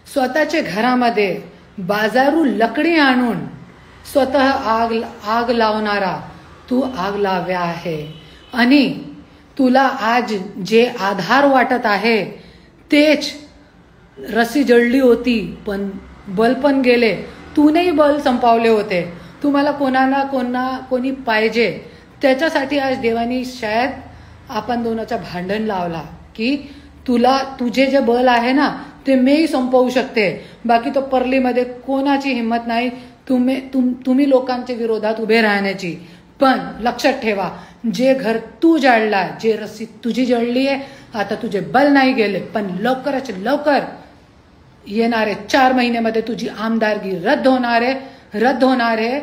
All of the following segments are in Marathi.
स्वतःच्या घरामध्ये बाजारू लकडी आणून स्वतः आग लावणारा तू आग लाव्या आहे. आणि तुला आज जे आधार वाटत आहे तेच रस्सी जळली होती, पण बल पण गेले. तूनेही बल संपवले होते. तुम्हाला कोणी पाहिजे त्याच्यासाठी आज देवानी शायद आपण दोनाचं भांडण लावला की तुझे जे बल आहे ना ते मीही संपवू शकते. बाकी तो परलीमध्ये कोणाची हिंमत नाही तुम्ही लोकांच्या विरोधात उभे राहण्याची. पण लक्षात ठेवा, जे घर तू जाळला, जे रस्सी तुझी जळली आहे, आता तुझे बल नाही गेले, पण लवकरच लवकर येणारे 4 महिन्यामध्ये तुझी आमदारगी रद्द होणार आहे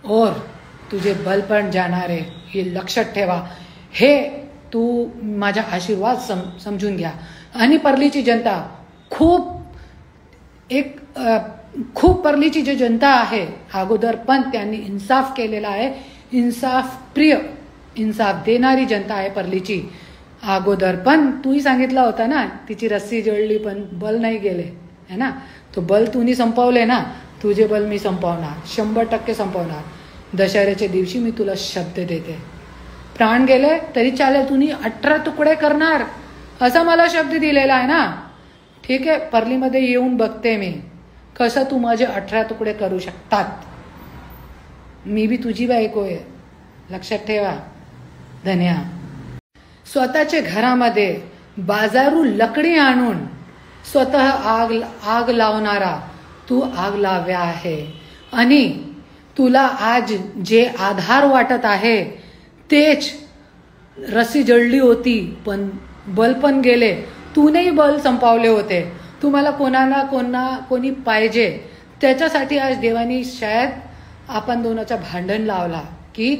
और तुझे बल पण जाणार आहे. हे लक्षात ठेवा. हे तू माझा आशीर्वाद समजून घ्या. आणि परलीची जनता खूप परलीची जी जनता आहे अगोदर पण त्यांनी इन्साफ केलेला आहे. इन्साफ प्रिय, इन्साफ देणारी जनता आहे परलीची. अगोदर पण तूही सांगितला होता ना, तिची रस्सी जळली पण बल नाही गेले है ना. तो बल तुम्ही संपवले ना, तुझे बल मी संपवणार, 100% संपवणार. दशहऱ्याच्या दिवशी मी तुला शब्द देते. प्राण गेले तरी चालेल, तुम्ही 18 तुकडे करणार असा मला शब्द दिलेला आहे ना. ठीक आहे, परलीमध्ये येऊन बघते मी कसं तू माझे 18 तुकडे करू शकतात. मी बी तुझी बायको आहे, लक्षात ठेवा. धन्या. स्वतःच्या घरामध्ये बाजारू लकडी आणून स्वतः आग लावणारा तू आग लाव्या आहे. आणि तुला आज जे आधार वाटत आहे तेच रस्सी जळली होती, पण बल पण गेले. तूनेही बल संपवले होते. तुम्हाला कोणी पाहिजे त्याच्यासाठी आज देवानी शायद आपण दोनाचं भांडण लावला की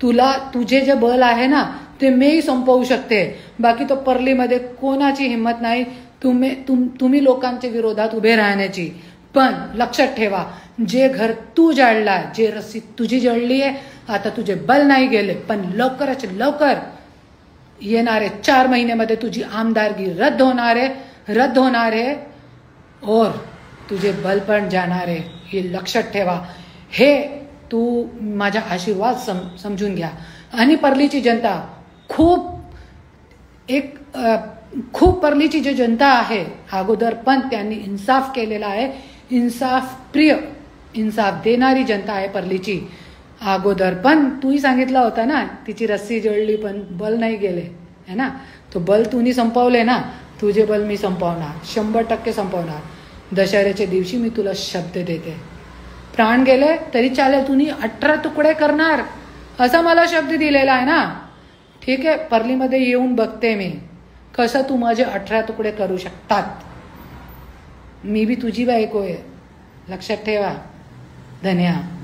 तुझे जे बल आहे ना ते मीही संपवू शकते. बाकी तो परलीमध्ये कोणाची हिंमत नाही तुम्ही लोकांच्या विरोधात उभे राहण्याची. पण लक्षात ठेवा, जे घर तू जाळला, जे रस्सी तुझी जळली आहे, आता तुझे बल नाही गेले, पण लवकरच लवकर येणारे 4 महिन्यामध्ये तुझी आमदारगी रद्द होणार आहे और तुझे बल पण जाणार आहे. हे लक्षात ठेवा. हे तू माझा आशीर्वाद समजून घ्या. आणि परलीची जनता खूप परलीची जी जनता आहे अगोदर पण त्यांनी इन्साफ केलेला आहे. इन्साफ प्रिय, इन्साफ देणारी जनता आहे परलीची. अगोदर पण तूही सांगितला होता ना, तिची रस्सी जळली पण बल नाही गेले है ना. तो बल तुम्ही संपवले ना, तुझे बल मी संपवणार, 100% संपवणार. दशहऱ्याच्या दिवशी मी तुला शब्द देते. प्राण गेले तरी चालेल, तुम्ही 18 तुकडे करणार असा मला शब्द दिलेला आहे ना. ठीक आहे, परलीमध्ये येऊन बघते मी कसं तू माझे 18 तुकडे करू शकतात. मी बी तुझी बायको आहे, लक्षात ठेवा. धन्या.